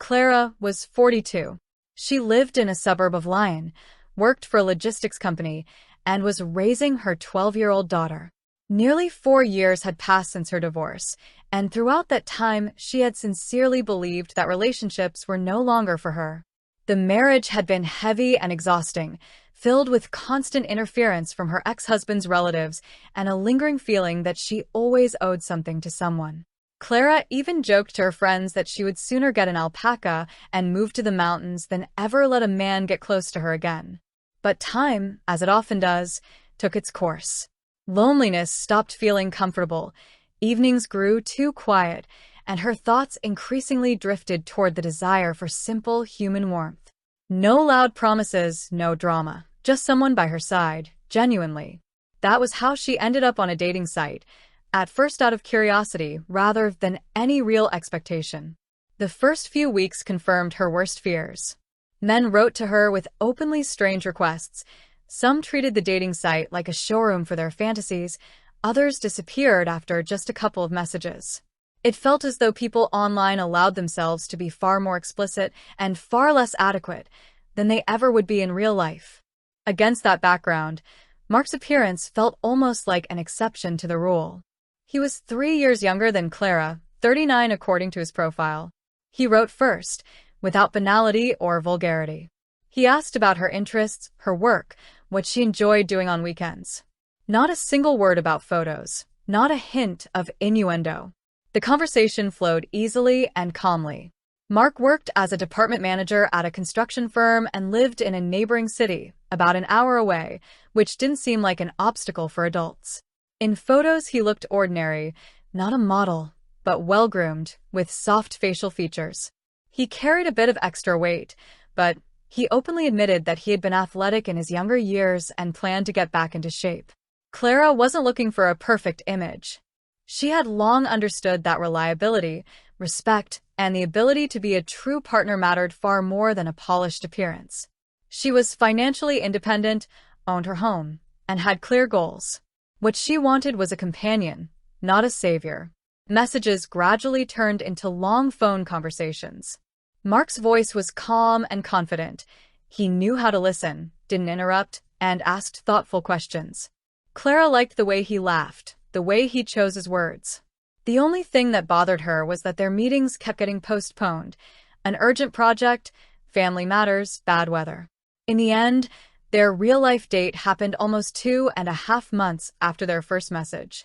Clara was 42. She lived in a suburb of Lyon, worked for a logistics company, and was raising her 12-year-old daughter. Nearly 4 years had passed since her divorce, and throughout that time, she had sincerely believed that relationships were no longer for her. The marriage had been heavy and exhausting, filled with constant interference from her ex-husband's relatives and a lingering feeling that she always owed something to someone. Clara even joked to her friends that she would sooner get an alpaca and move to the mountains than ever let a man get close to her again. But time, as it often does, took its course. Loneliness stopped feeling comfortable, evenings grew too quiet, and her thoughts increasingly drifted toward the desire for simple human warmth. No loud promises, no drama, just someone by her side, genuinely. That was how she ended up on a dating site, at first out of curiosity rather than any real expectation. The first few weeks confirmed her worst fears. Men wrote to her with openly strange requests. Some treated the dating site like a showroom for their fantasies, others disappeared after just a couple of messages. It felt as though people online allowed themselves to be far more explicit and far less adequate than they ever would be in real life. Against that background, Mark's appearance felt almost like an exception to the rule. He was 3 years younger than Clara, 39 according to his profile. He wrote first, without banality or vulgarity. He asked about her interests, her work, what she enjoyed doing on weekends. Not a single word about photos, not a hint of innuendo. The conversation flowed easily and calmly. Mark worked as a department manager at a construction firm and lived in a neighboring city, about an hour away, which didn't seem like an obstacle for adults. In photos, he looked ordinary, not a model, but well-groomed, with soft facial features. He carried a bit of extra weight, but he openly admitted that he had been athletic in his younger years and planned to get back into shape. Clara wasn't looking for a perfect image. She had long understood that reliability, respect, and the ability to be a true partner mattered far more than a polished appearance. She was financially independent, owned her home, and had clear goals. What she wanted was a companion, not a savior. Messages gradually turned into long phone conversations. Mark's voice was calm and confident. He knew how to listen, didn't interrupt, and asked thoughtful questions. Clara liked the way he laughed, the way he chose his words. The only thing that bothered her was that their meetings kept getting postponed. An urgent project, family matters, bad weather. In the end, their real-life date happened almost 2.5 months after their first message.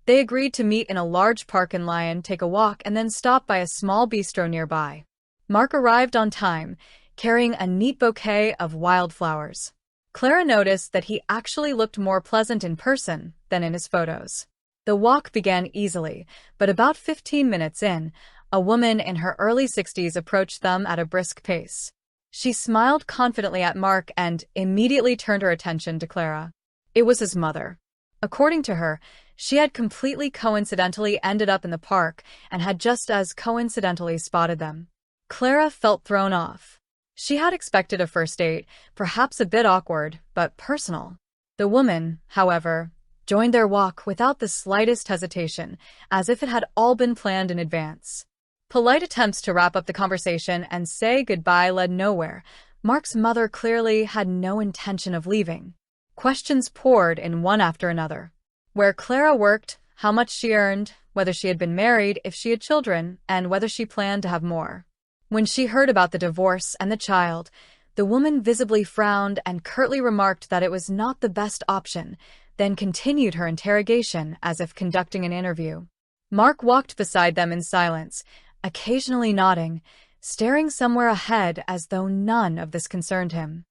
They agreed to meet in a large park in Lyon, take a walk, and then stop by a small bistro nearby. Mark arrived on time, carrying a neat bouquet of wildflowers. Clara noticed that he actually looked more pleasant in person than in his photos. The walk began easily, but about 15 minutes in, a woman in her early 60s approached them at a brisk pace. She smiled confidently at Mark and immediately turned her attention to Clara. It was his mother. According to her, she had completely coincidentally ended up in the park and had just as coincidentally spotted them. Clara felt thrown off. She had expected a first date, perhaps a bit awkward, but personal. The woman, however, joined their walk without the slightest hesitation, as if it had all been planned in advance. Polite attempts to wrap up the conversation and say goodbye led nowhere. Mark's mother clearly had no intention of leaving. Questions poured in one after another. Where Clara worked, how much she earned, whether she had been married, if she had children, and whether she planned to have more. When she heard about the divorce and the child, the woman visibly frowned and curtly remarked that it was not the best option, then continued her interrogation as if conducting an interview. Mark walked beside them in silence, occasionally nodding, staring somewhere ahead as though none of this concerned him.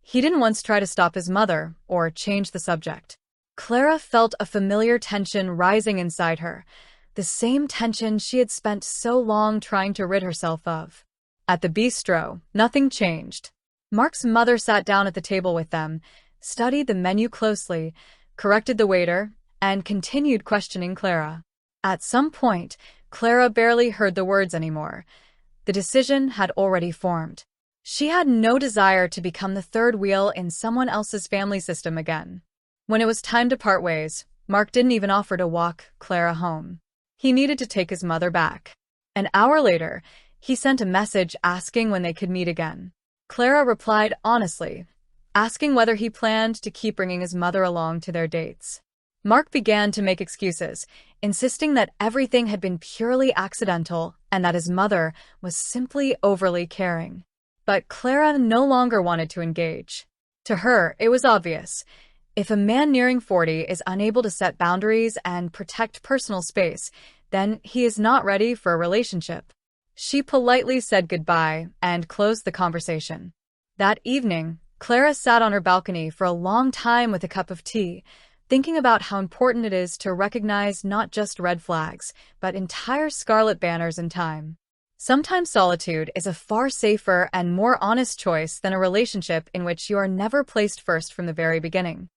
He didn't once try to stop his mother or change the subject. Clara felt a familiar tension rising inside her, the same tension she had spent so long trying to rid herself of. At the bistro, nothing changed. Mark's mother sat down at the table with them, studied the menu closely, corrected the waiter, and continued questioning Clara. At some point, Clara barely heard the words anymore. The decision had already formed. She had no desire to become the third wheel in someone else's family system again. When it was time to part ways, Mark didn't even offer to walk Clara home. He needed to take his mother back. An hour later, He sent a message asking when they could meet again. Clara replied honestly, asking whether he planned to keep bringing his mother along to their dates. Mark began to make excuses, insisting that everything had been purely accidental and that his mother was simply overly caring. But Clara no longer wanted to engage. To her, it was obvious. If a man nearing 40 is unable to set boundaries and protect personal space, then he is not ready for a relationship. She politely said goodbye and closed the conversation. That evening, Clara sat on her balcony for a long time with a cup of tea, thinking about how important it is to recognize not just red flags, but entire scarlet banners in time. Sometimes solitude is a far safer and more honest choice than a relationship in which you are never placed first from the very beginning.